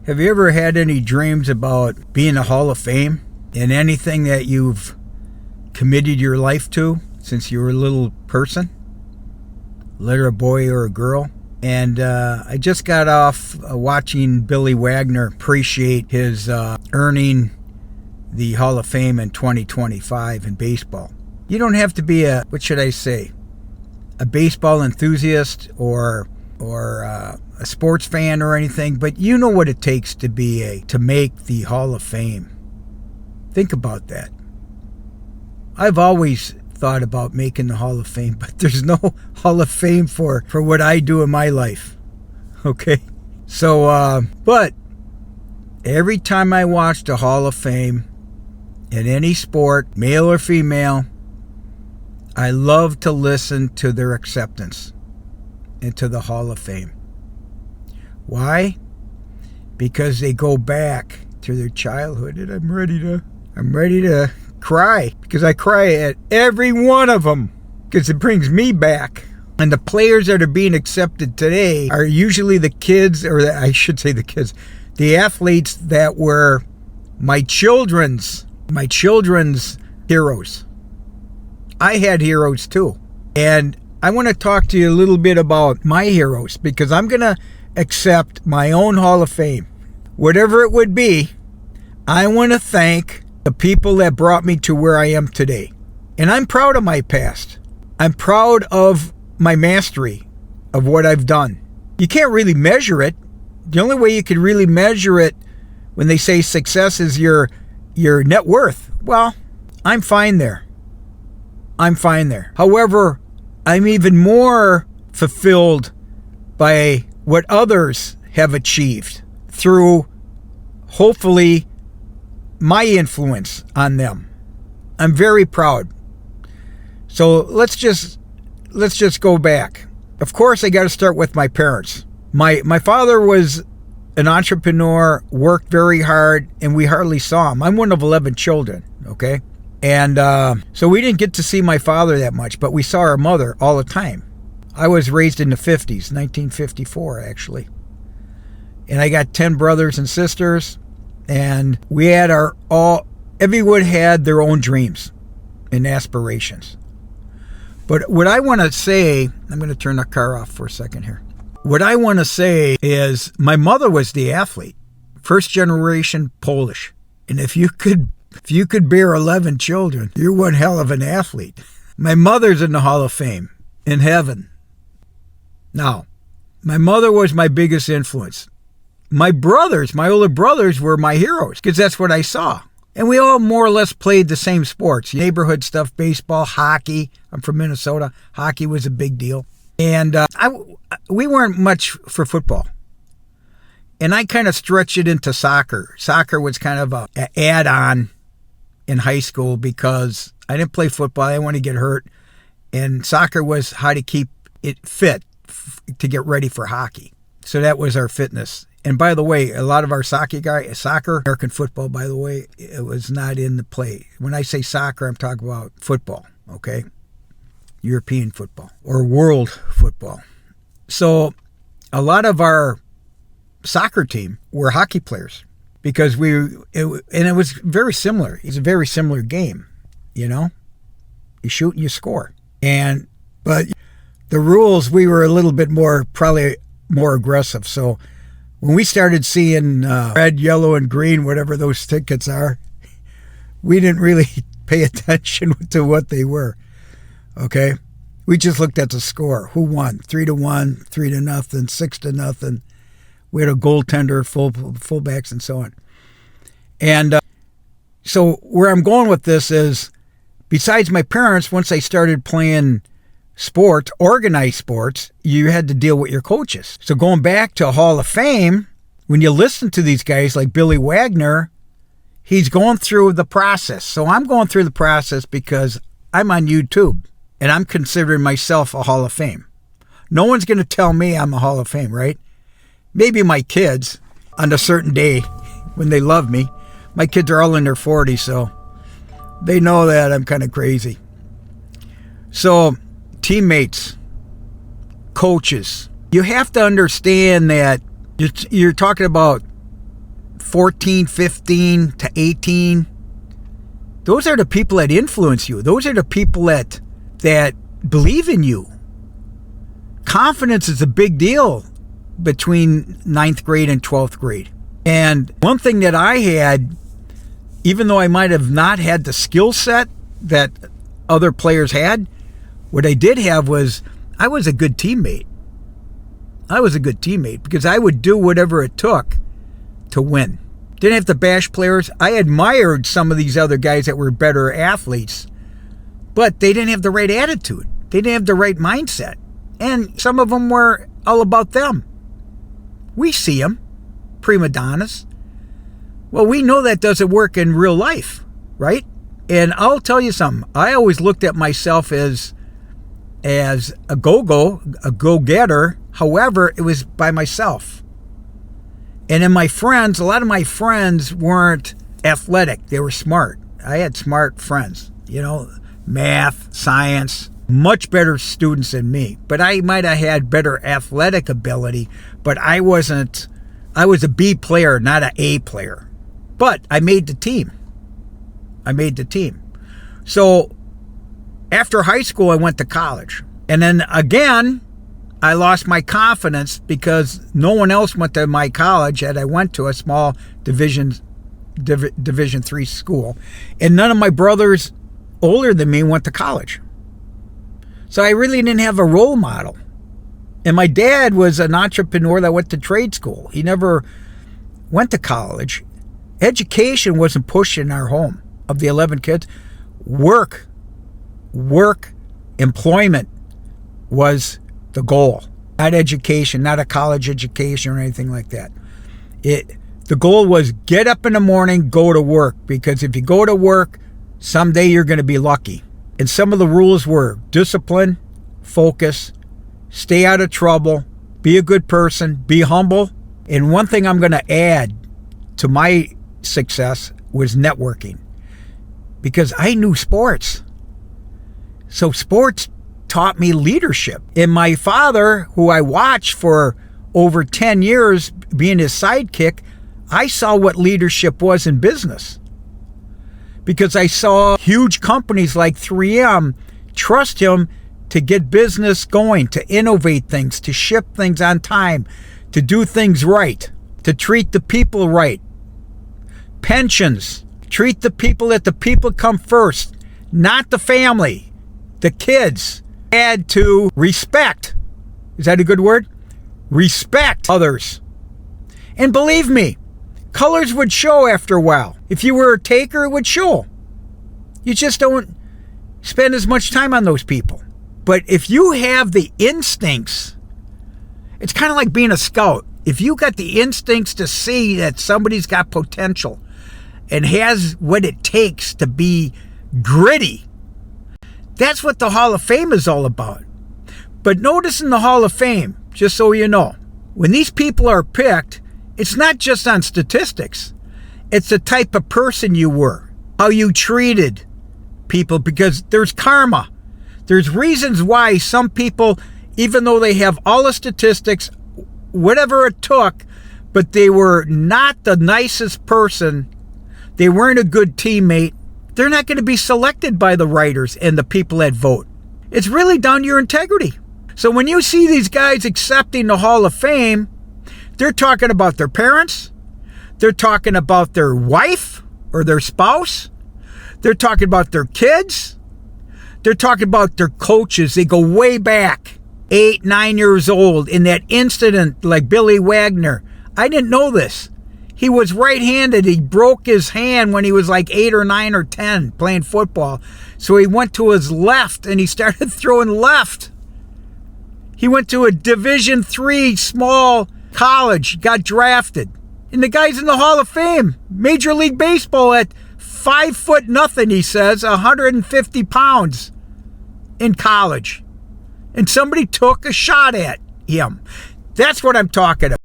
Have you ever had any dreams about being in the Hall of Fame in anything that you've committed your life to since you were a little person, whether a boy or a girl? And I just got off watching Billy Wagner appreciate his earning the Hall of Fame in 2025 in baseball. You don't have to be a baseball enthusiast or a sports fan or anything, but you know what it takes to make the Hall of Fame. Think about that. I've always thought about making the Hall of Fame, but there's no Hall of Fame for what I do in my life. Okay? So, but every time I watch the Hall of Fame in any sport, male or female, I love to listen to their acceptance into the Hall of Fame. Why? Because they go back to their childhood, and I'm ready to cry, because I cry at every one of them, because it brings me back. And the players that are being accepted today are usually the kids, or I should say the athletes that were my children's heroes. I had heroes too. And I want to talk to you a little bit about my heroes, because I'm going to accept my own Hall of Fame. Whatever it would be, I want to thank the people that brought me to where I am today. And I'm proud of my past. I'm proud of my mastery of what I've done. You can't really measure it. The only way you can really measure it when they say success is your net worth. Well, I'm fine there. However, I'm even more fulfilled by what others have achieved through, hopefully, my influence on them. I'm very proud. So let's just go back. Of course, I got to start with my parents. My father was an entrepreneur, worked very hard, and we hardly saw him. I'm one of 11 children, okay? And so we didn't get to see my father that much, but we saw our mother all the time. I was raised in the 50s, 1954 actually. And I got 10 brothers and sisters, and we had everyone had their own dreams and aspirations. But what I want to say, I'm going to turn the car off for a second here. What I want to say is my mother was the athlete, first generation Polish. And if you could bear 11 children, you're one hell of an athlete. My mother's in the Hall of Fame, in heaven. Now, my mother was my biggest influence. My older brothers were my heroes, because that's what I saw. And we all more or less played the same sports. Neighborhood stuff, baseball, hockey. I'm from Minnesota. Hockey was a big deal. And we weren't much for football. And I kind of stretched it into soccer. Soccer was kind of an add-on in high school, because I didn't play football. I didn't want to get hurt. And soccer was how to keep it fit to get ready for hockey. So that was our fitness. And by the way, a lot of our soccer, American football, by the way, it was not in the play. When I say soccer, I'm talking about football, okay? European football or world football. So a lot of our soccer team were hockey players, because it was very similar. It's a very similar game, you know? You shoot and you score. But the rules, we were a little bit probably more aggressive. So when we started seeing red, yellow, and green, whatever those tickets are, we didn't really pay attention to what they were. Okay? We just looked at the score. Who won? 3-1, 3-0, 6-0. We had a goaltender, fullbacks, and so on. And so where I'm going with this is, besides my parents, once I started playing sports, organized sports, you had to deal with your coaches. So going back to Hall of Fame, when you listen to these guys like Billy Wagner, he's going through the process. So I'm going through the process because I'm on YouTube, and I'm considering myself a Hall of Fame. No one's going to tell me I'm a Hall of Fame, right? Maybe my kids on a certain day when they love me. My kids are all in their 40s, so they know that I'm kind of crazy. So teammates, coaches, you have to understand that you're talking about 14, 15 to 18, those are the people that influence you. Those are the people that believe in you. Confidence is a big deal between 9th grade and 12th grade. And one thing that I had, even though I might have not had the skill set that other players had, what I did have was I was a good teammate. I was a good teammate because I would do whatever it took to win. Didn't have to bash players. I admired some of these other guys that were better athletes, but they didn't have the right attitude. They didn't have the right mindset. And some of them were all about them. We see them, prima donnas. Well, we know that doesn't work in real life, right? And I'll tell you something. I always looked at myself as a go-getter. However, it was by myself. And then my friends, a lot of my friends weren't athletic. They were smart. I had smart friends, math, science, much better students than me. But I might have had better athletic ability, but I was a B player, not an A player. But I made the team. So after high school, I went to college. And then again, I lost my confidence because no one else went to my college, and I went to a small Division III school. And none of my brothers older than me went to college. So I really didn't have a role model. And my dad was an entrepreneur that went to trade school. He never went to college. Education wasn't pushed in our home. Of the 11 kids, work, employment was the goal. Not education, not a college education or anything like that. The goal was get up in the morning, go to work. Because if you go to work, someday you're going to be lucky. And some of the rules were discipline, focus, stay out of trouble, be a good person, be humble. And one thing I'm going to add to my success was networking. Because I knew sports. So sports taught me leadership. And my father, who I watched for over 10 years being his sidekick, I saw what leadership was in business. Because I saw huge companies like 3M trust him to get business going, to innovate things, to ship things on time, to do things right, to treat the people right. Pensions, treat the people that the people come first, not the family, the kids. Add to respect. Is that a good word? Respect others. And believe me, colors would show after a while. If you were a taker, it would show. You just don't spend as much time on those people. But if you have the instincts, it's kind of like being a scout. If you got the instincts to see that somebody's got potential and has what it takes to be gritty, that's what the Hall of Fame is all about. But notice in the Hall of Fame, just so you know, when these people are picked, it's not just on statistics. It's the type of person you were, how you treated people, because there's karma. There's reasons why some people, even though they have all the statistics, whatever it took, but they were not the nicest person, they weren't a good teammate, they're not going to be selected by the writers and the people that vote. It's really down to your integrity. So when you see these guys accepting the Hall of Fame, they're talking about their parents, they're talking about their wife or their spouse, they're talking about their kids, they're talking about their coaches. They go way back, 8, 9 years old, in that incident like Billy Wagner. I didn't know this. He was right-handed. He broke his hand when he was like 8 or 9 or 10 playing football. So he went to his left and he started throwing left. He went to a Division III small college, got drafted. And the guy's in the Hall of Fame. Major League Baseball at 5'0", he says, 150 pounds in college. And somebody took a shot at him. That's what I'm talking about.